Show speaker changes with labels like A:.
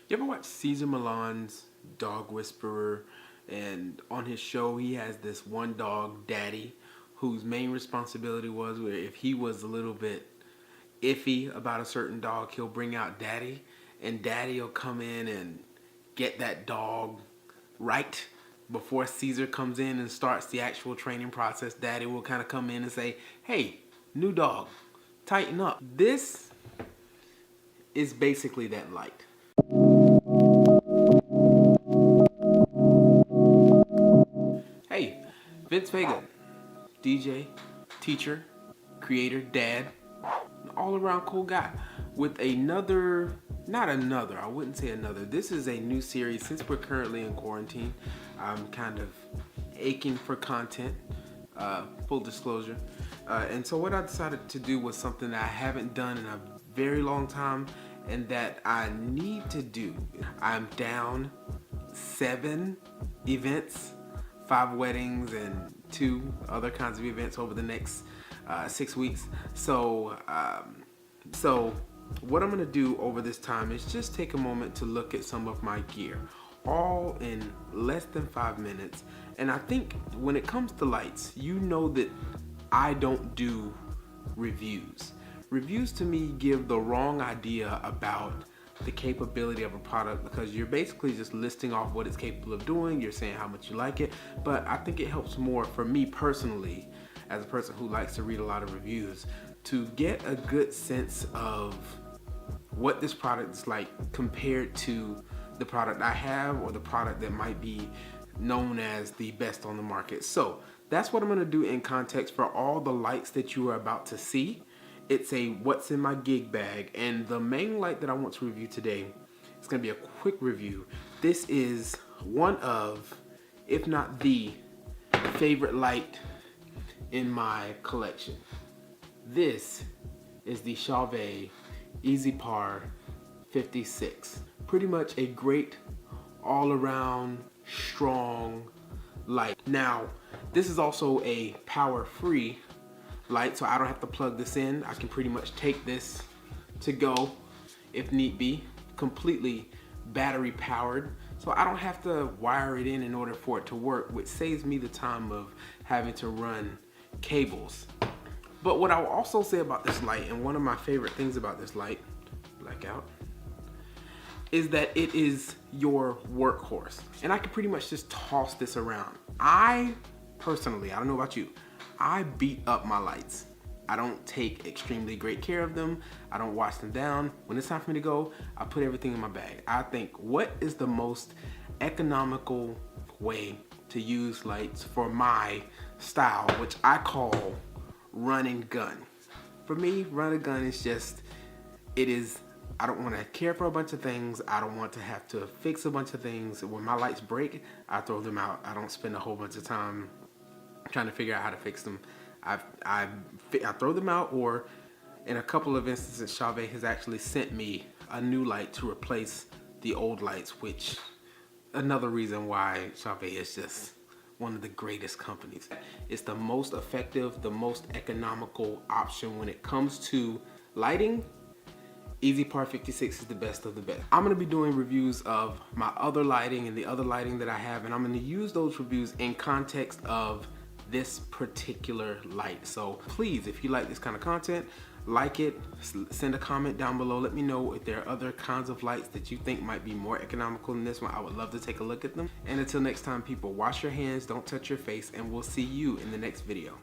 A: You ever watch Cesar Millan's Dog Whisperer? And on his show, he has this one dog, Daddy, whose main responsibility was where if he was a little bit iffy about a certain dog, he'll bring out Daddy, and Daddy will come in and get that dog right before Caesar comes in and starts the actual training process. Daddy will kind of come in and say, hey, new dog, tighten up. This is basically that light. Hey, Vince Viga, DJ, teacher, creator, dad, all around cool guy with another, I wouldn't say another. This is a new series. Since we're currently in quarantine, I'm kind of aching for content, full disclosure. And so what I decided to do was something that I haven't done in a very long time and that I need to do. I'm down 7 events, 5 weddings and 2 other kinds of events over the next 6 weeks. So what I'm gonna do over this time is just take a moment to look at some of my gear, all in less than 5 minutes. And I think when it comes to lights, you know that I don't do reviews. Reviews to me give the wrong idea about the capability of a product, because you're basically just listing off what it's capable of doing. You're saying how much you like it, but I think it helps more for me personally, as a person who likes to read a lot of reviews, to get a good sense of what this product is like compared to the product I have or the product that might be known as the best on the market. So that's what I'm gonna do in context for all the lights that you are about to see. It's a what's in my gig bag, and the main light that I want to review today is gonna be a quick review. This is one of, if not the favorite light in my collection. This is the Chauvet EZpar 56. Pretty much a great all-around strong light. Now, this is also a power-free light, so I don't have to plug this in. I can pretty much take this to go if need be, completely battery powered, so I don't have to wire it in order for it to work, which saves me the time of having to run cables. But what I will also say about this light, and one of my favorite things about this light, blackout, is that it is your workhorse, and I can pretty much just toss this around. I personally, I don't know about you, I beat up my lights. I don't take extremely great care of them. I don't wash them down. When it's time for me to go, I put everything in my bag. I think, what is the most economical way to use lights for my style, which I call run and gun. For me, run and gun is just, it is, I don't want to care for a bunch of things. I don't want to have to fix a bunch of things. When my lights break, I throw them out. I don't spend a whole bunch of time trying to figure out how to fix them. I throw them out, or in a couple of instances, Chauvet has actually sent me a new light to replace the old lights, which another reason why Chauvet is just one of the greatest companies. It's the most effective, the most economical option when it comes to lighting. EZpar 56 is the best of the best. I'm gonna be doing reviews of my other lighting and the other lighting that I have, and I'm gonna use those reviews in context of this particular light. So please, if you like this kind of content, like it, send a comment down below. Let me know if there are other kinds of lights that you think might be more economical than this one. I would love to take a look at them. And until next time, people, wash your hands, don't touch your face, and we'll see you in the next video.